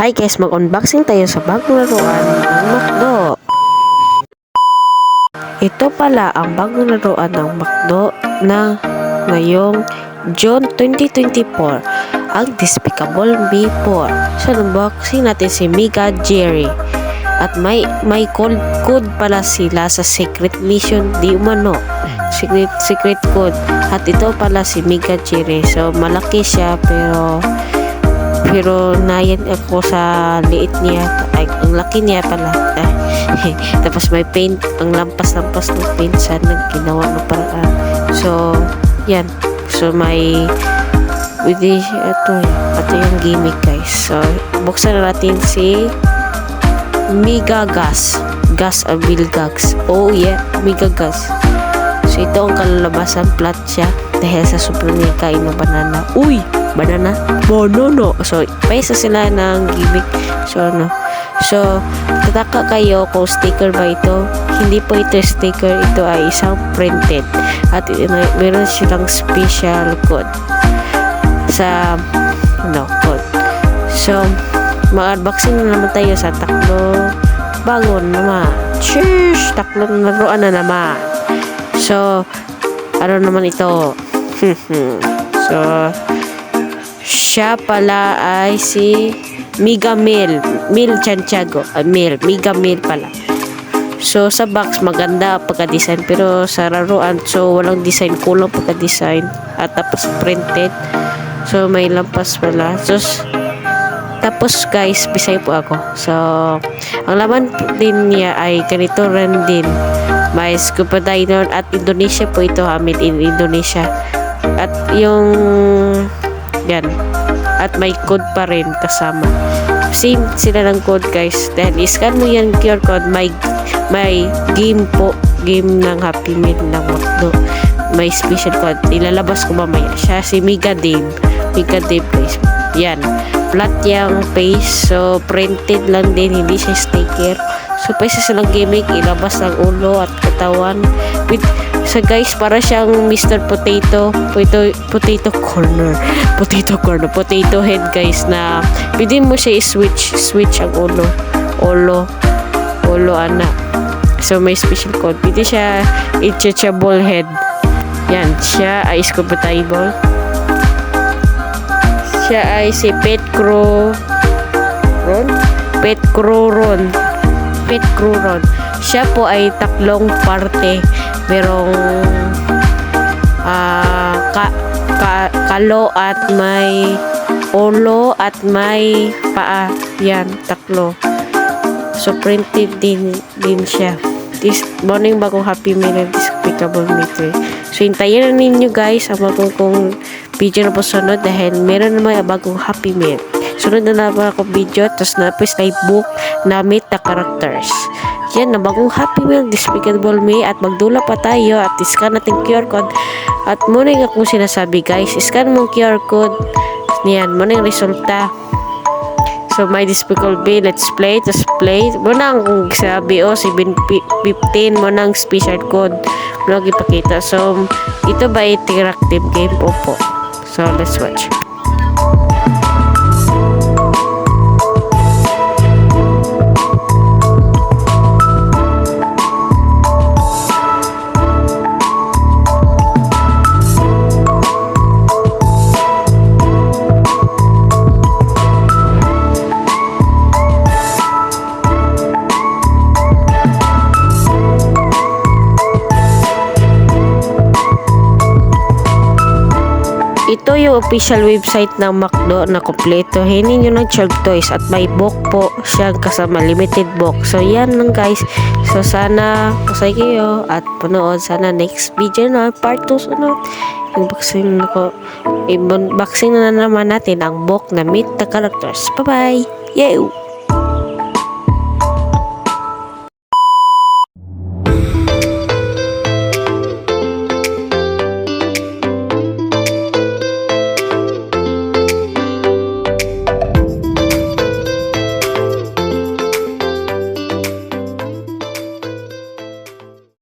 Hi guys, mag-unboxing tayo sa bagong laruan ng McDo. Ito pala ang bagong laruan ng McDo na ngayong June 2024, ang Despicable Me 4. So, unboxing natin si Mega Jerry. At may code pala sila sa secret mission di umano. Secret code. At ito pala si Mega Jerry. So, malaki siya pero nayan ako sa liit niya. Ay, ang laki niya pala. Tapos may paint, ang lampas-lampas ng paint sa ginawa ng paraan. So, yan. So, may ito yung gimmick guys. So, buksan na natin si Mega Gas. Gas o Bilgags. Oh yeah, Mega Gas. So, ito ang kalalabasan. Flat siya dahil sa sobrang niya kain ng banana. Uy! Banana. So, paisa sila ng gimmick. So, tataka kayo kung sticker ba ito. Hindi po ito sticker. Ito ay isang printed. At meron silang special code sa code. So, mag-unboxing na naman tayo sa taklo. Bagon naman. Cheers! Taklo na laruan na naman. So, ano naman ito? So, siya pala ay si Mega Meal Santiago. Mega Meal pala. So, sa box, maganda pagka-design. Pero sa laruan, so, walang design. Kulang pagka-design. At tapos printed. So, may lampas pala. So, tapos guys, bisay po ako. So, ang laman din niya ay ganito rin din. May scuba diver at Indonesia po ito. Made in Indonesia. At yung yan. At may code pa rin kasama. Same sila ng code guys. Dahil iscan mo yan QR code. May game po. Game ng Happy Meal ng McDo. May special code. Ilalabas ko mamaya. Siya si Mega Dave. Mega Dave guys. Yan. Flat yung face. So printed lang din. Hindi siya sticker. So paisa silang gimmick. Ilabas ng ulo at katawan. So guys, para siyang Mr. Potato Head guys, na pwede mo siya i-switch ang ulo ana. So may special code. Pwede siya i-changeable head. Yan, siya ay scuba diver. Siya ay si Pet Crew Ron. Siya po ay taklong parte. Merong kalo at may ulo at may paa. Yan, taklo. So, printed din siya. This morning bagong Happy Meal and Despicable Me 3. So, hintayin na ninyo guys ang bagong video na po sunod dahil meron naman bagong Happy Meal. Sunod na naman ako video, tapos na-post na book na meet the characters. Yan, na bagong Happy Meal, Despicable Me, at magdula pa tayo at iscan natin QR code. At muna yung akong sinasabi guys, iscan mong QR code. Yan, muna yung resulta. So, may Despicable Me, let's play, just play. Muna ang sabi, 715, muna ang special code. Muna ang ipakita. So, ito ba interactive game? Opo. So, let's watch. Ito yung official website ng McDo na kompleto. Hinin nyo ng Chug Toys at may book po siyang kasama, limited book. So yan lang guys. So sana kusay kayo at panood sana next video na part 2 sunod. Unboxing na naman natin ang book na Meet the Characters. Bye bye! Yay!